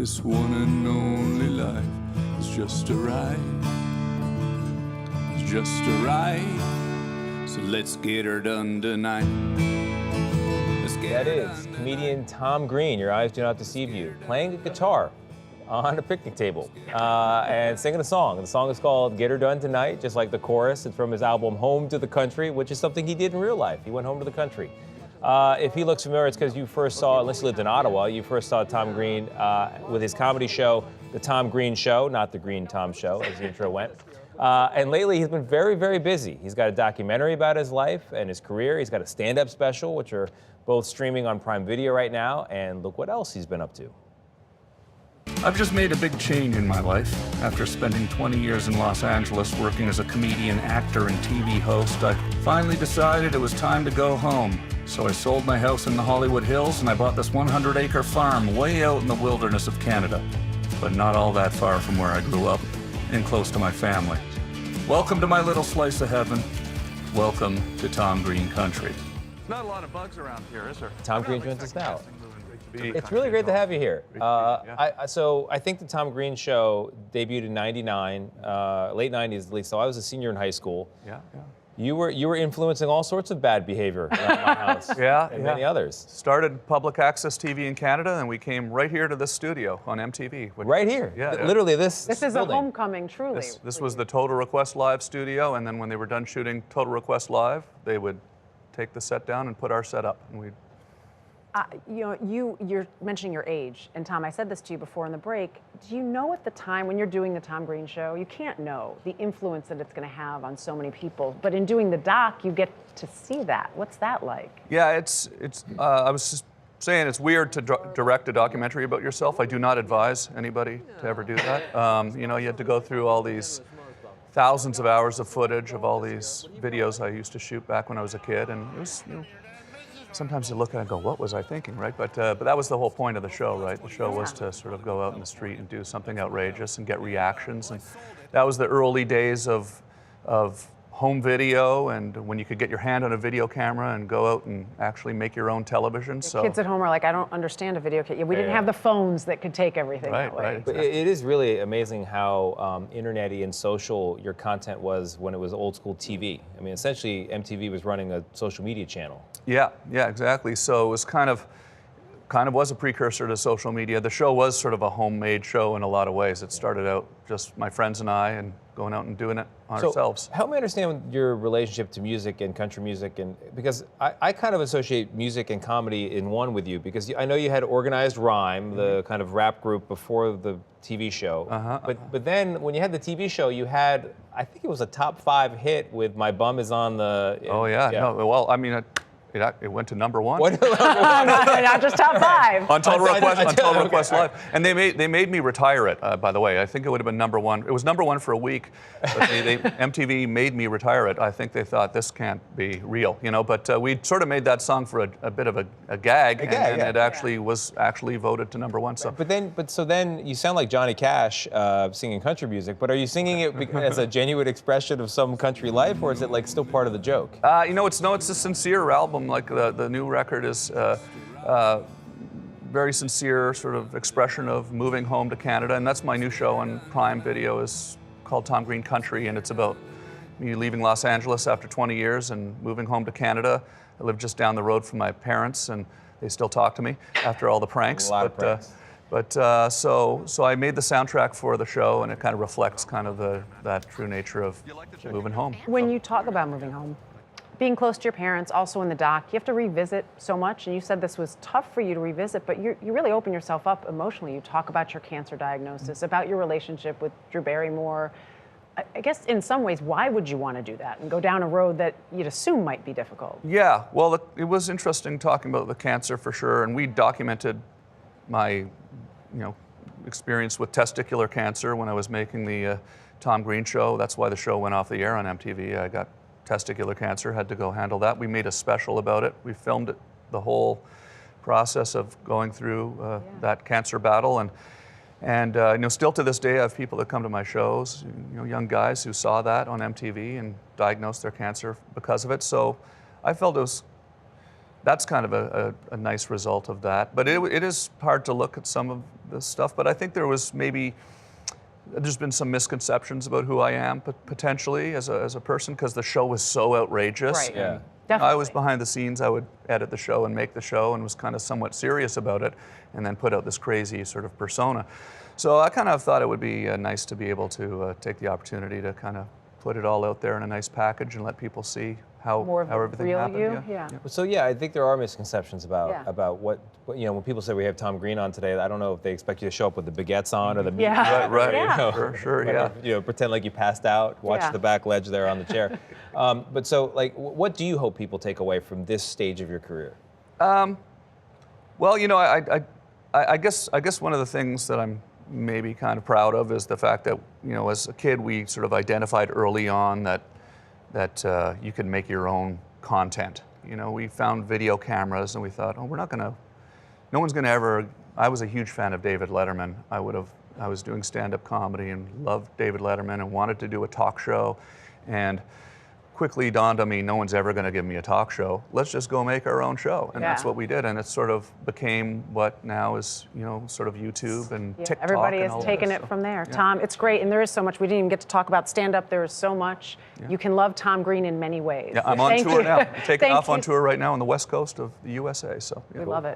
This one and only life is just a ride. It's just a ride. So let's get her done tonight. Let's get That her is done comedian Tom Green, Your Eyes Do Not Deceive You, playing a guitar on a picnic table and singing a song. The song is called Get Her Done Tonight, just like the chorus. It's from his album Home to the Country, which is something he did in real life. He went home to the country. If he looks familiar, it's because you first saw, unless you lived in Ottawa, you first saw Tom Green with his comedy show, The Tom Green Show, not The Green Tom Show, as the intro went. And lately, he's been very, very busy. He's got a documentary about his life and his career. He's got a stand-up special, which are both streaming on Prime Video right now. And look what else he's been up to. I've just made a big change in my life. After spending 20 years in Los Angeles working as a comedian, actor, and TV host, I finally decided it was time to go home. So I sold my house in the Hollywood Hills and I bought this 100-acre farm way out in the wilderness of Canada, but not all that far from where I grew up and close to my family. Welcome to my little slice of heaven. Welcome to Tom Green Country. Not a lot of bugs around here, is there? Tom Green joins us now. It's really great to have you here. So I think the Tom Green Show debuted in '99, late '90s at least. So I was a senior in high school. Yeah. You were influencing all sorts of bad behavior around my house. And many others. Started public access TV in Canada, and we came right here to this studio on MTV. Right here. Yeah. Literally this. This is building. a homecoming, truly. This was the Total Request Live studio, and then when they were done shooting Total Request Live, they would take the set down and put our set up, and we'd. You're mentioning your age, and Tom, I said this to you before in the break. Do you know at the time when you're doing the Tom Green Show, you can't know the influence that it's going to have on so many people, but in doing the doc, you get to see that. What's that like? Yeah, it's. I was just saying it's weird to direct a documentary about yourself. I do not advise anybody to ever do that. You had to go through all these thousands of hours of footage of all these videos I used to shoot back when I was a kid, and it was. Sometimes you look at it and go, what was I thinking, right? But that was the whole point of the show, right? The show was to sort of go out in the street and do something outrageous and get reactions. And that was the early days of home video, and when you could get your hand on a video camera and go out and actually make your own television. The kids at home are like, I don't understand a video camera. We didn't have the phones that could take everything that way. Right. But it is really amazing how internet-y and social your content was when it was old school TV. I mean, essentially, MTV was running a social media channel. Yeah, exactly. So it was kind of was a precursor to social media. The show was sort of a homemade show in a lot of ways. It started out just my friends and I and going out and doing it ourselves. Help me understand your relationship to music and country music, and because I kind of associate music and comedy in one with you, because I know you had Organized Rhyme, the kind of rap group before the TV show. But then when you had the TV show, you had, I think it was a top 5 hit with My Bum Is on the. Oh yeah. No, well, I mean. It went to number 1. Not just top 5. on Total Request Live. And they made me retire it, by the way. I think it would have been number 1. It was number 1 for a week, but MTV made me retire it. I think they thought this can't be real, but we sort of made that song for a bit of a gag, and it actually was voted to number 1. So. So then you sound like Johnny Cash singing country music, but are you singing it as a genuine expression of some country life, or is it like still part of the joke? It's a sincere album. Like the new record is very sincere sort of expression of moving home to Canada, and that's my new show on Prime Video. Is called Tom Green Country, and it's about me leaving Los Angeles after 20 years and moving home to Canada. I live just down the road from my parents, and they still talk to me after all the pranks. A lot of pranks. So I made the soundtrack for the show, and it kind of reflects kind of that true nature of moving home. When you talk about moving home, being close to your parents, also in the doc, you have to revisit so much, and you said this was tough for you to revisit, but you really open yourself up emotionally. You talk about your cancer diagnosis, about your relationship with Drew Barrymore. I guess in some ways, why would you want to do that and go down a road that you'd assume might be difficult? Yeah, well, it was interesting talking about the cancer for sure, and we documented my, experience with testicular cancer when I was making the Tom Green Show. That's why the show went off the air on MTV. I got testicular cancer, had to go handle that. We made a special about it. We filmed it, the whole process of going through that cancer battle, and still to this day I have people that come to my shows, young guys who saw that on MTV and diagnosed their cancer because of it. So I felt it was that's kind of a nice result of that. But it is hard to look at some of the stuff. But I think there's been some misconceptions about who I am potentially as a person, because the show was so outrageous. Right. Yeah. Definitely. I was behind the scenes. I would edit the show and make the show, and was kind of somewhat serious about it, and then put out this crazy sort of persona. So I kind of thought it would be nice to be able to take the opportunity to kind of put it all out there in a nice package and let people see how More of the everything real happened. you? Yeah. So yeah, I think there are misconceptions about Yeah. what when people say we have Tom Green on today. I don't know if they expect you to show up with the baguettes on or the meat. Yeah. Right, Yeah. sure, yeah. Pretend like you passed out, watch Yeah. the back ledge there on the chair. But so, like, what do you hope people take away from this stage of your career? Well, I guess one of the things that I'm maybe kind of proud of is the fact that, as a kid, we sort of identified early on that you can make your own content. We found video cameras and we thought, no one's gonna ever. I was a huge fan of David Letterman. I was doing stand-up comedy and loved David Letterman and wanted to do a talk show, and quickly dawned on me, no one's ever going to give me a talk show. Let's just go make our own show. And that's Yeah. what we did. And it sort of became what now is, sort of YouTube and Yeah, TikTok. everybody and has all taken that it stuff. from there. Yeah. Tom, it's great, and there is so much. We didn't even get to talk about stand-up. There is so much. You can love Tom Green in many ways. Yeah, I'm on Thank tour you. now. I'm taking Thank off on you. tour right now on the west coast of the USA. So yeah. We love it.